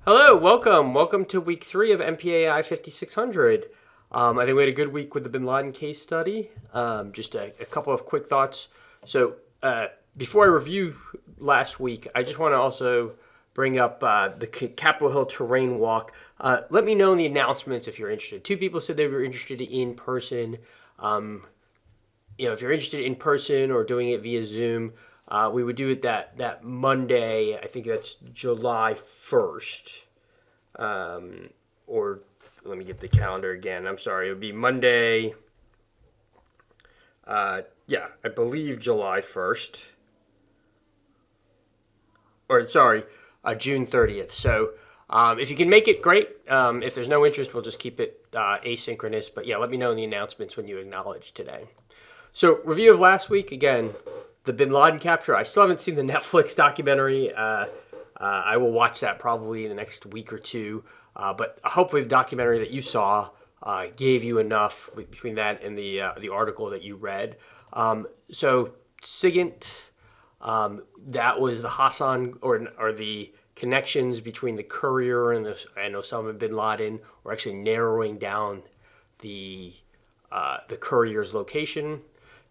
Hello, welcome to week 3 of MPAI 5600. I think we had a good week with the Bin Laden case study. Just a couple of quick thoughts. So before I review last week, I just want to also bring up the Capitol Hill terrain walk. Let me know in the announcements if you're interested. Two people said they were interested in person. If you're interested in person or doing it via Zoom, we would do it that Monday. I think that's July 1st. Or let me get the calendar again. I'm sorry. It would be Monday. I believe July 1st. Or sorry, June 30th. So if you can make it, great. If there's no interest, we'll just keep it asynchronous. But yeah, let me know in the announcements when you acknowledge today. So review of last week, again, the Bin Laden capture. I still haven't seen the Netflix documentary. I will watch that probably in the next week or two. But hopefully the documentary that you saw gave you enough between that and the article that you read. So SIGINT, that was the Hassan or the connections between the courier and Osama bin Laden, or actually narrowing down the courier's location.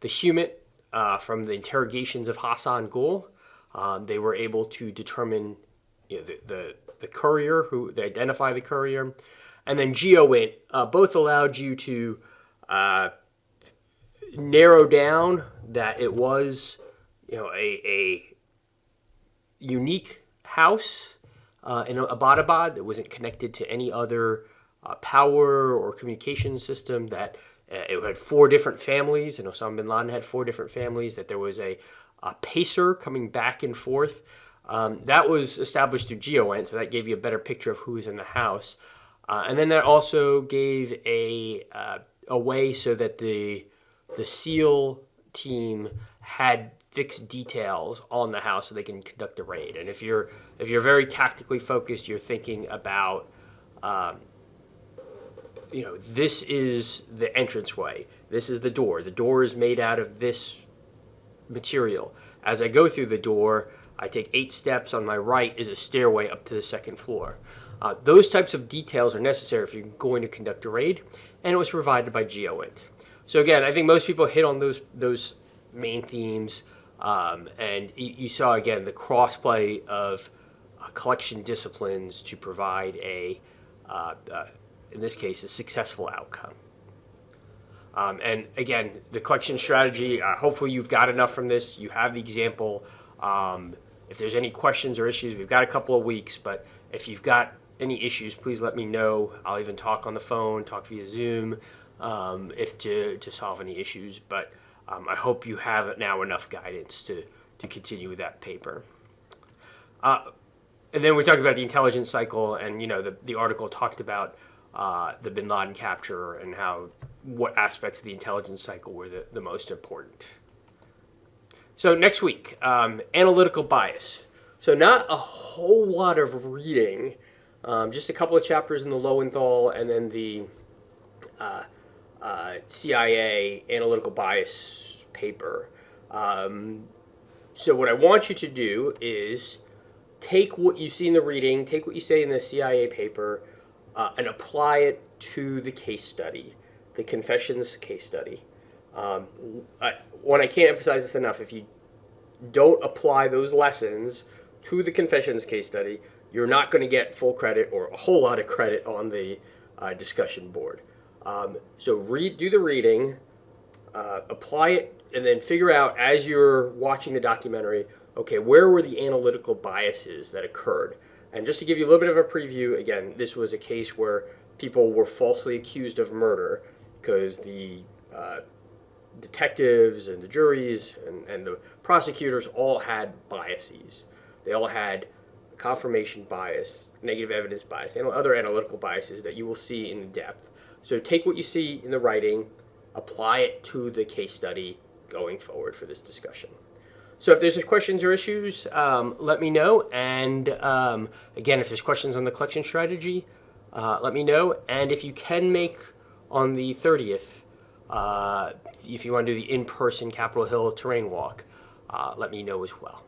The HUMIT, from the interrogations of Hassan Gul, they were able to determine the courier, who they identify the courier, and then GeoInt both allowed you to narrow down that it was a unique house in Abbottabad that wasn't connected to any other power or communication system, that it had 4 different families, and Osama bin Laden had 4 different families, that there was a pacer coming back and forth. That was established through GeoInt, so that gave you a better picture of who was in the house. And then that also gave a way so that the SEAL team had fixed details on the house so they can conduct a raid. And if you're very tactically focused, you're thinking about this is the entranceway. This is the door. The door is made out of this material. As I go through the door, I take 8 steps. On my right is a stairway up to the 2nd floor. Those types of details are necessary if you're going to conduct a raid, and it was provided by GeoInt. So again, I think most people hit on those main themes, and you saw again the crossplay of collection disciplines to provide in this case, a successful outcome. And again, the collection strategy, hopefully you've got enough from this. You have the example. If there's any questions or issues, we've got a couple of weeks, but if you've got any issues, please let me know. I'll even talk on the phone, talk via Zoom, to solve any issues. But I hope you have now enough guidance to continue with that paper. And then we talked about the intelligence cycle, and the article talked about the Bin Laden capture and what aspects of the intelligence cycle were the most important. So next week, analytical bias. So not a whole lot of reading, just a couple of chapters in the Lowenthal, and then the CIA analytical bias paper. So what I want you to do is take what you see in the reading, take what you say in the CIA paper, and apply it to the case study, the confessions case study. I can't emphasize this enough. If you don't apply those lessons to the confessions case study, you're not going to get full credit or a whole lot of credit on the discussion board. So do the reading, apply it, and then figure out as you're watching the documentary, okay, where were the analytical biases that occurred? And just to give you a little bit of a preview, again, this was a case where people were falsely accused of murder because the detectives and the juries and the prosecutors all had biases. They all had confirmation bias, negative evidence bias, and other analytical biases that you will see in depth. So take what you see in the writing, apply it to the case study going forward for this discussion. So if there's questions or issues, let me know. And again, if there's questions on the collection strategy, let me know. And if you can make on the 30th, if you want to do the in-person Capitol Hill terrain walk, let me know as well.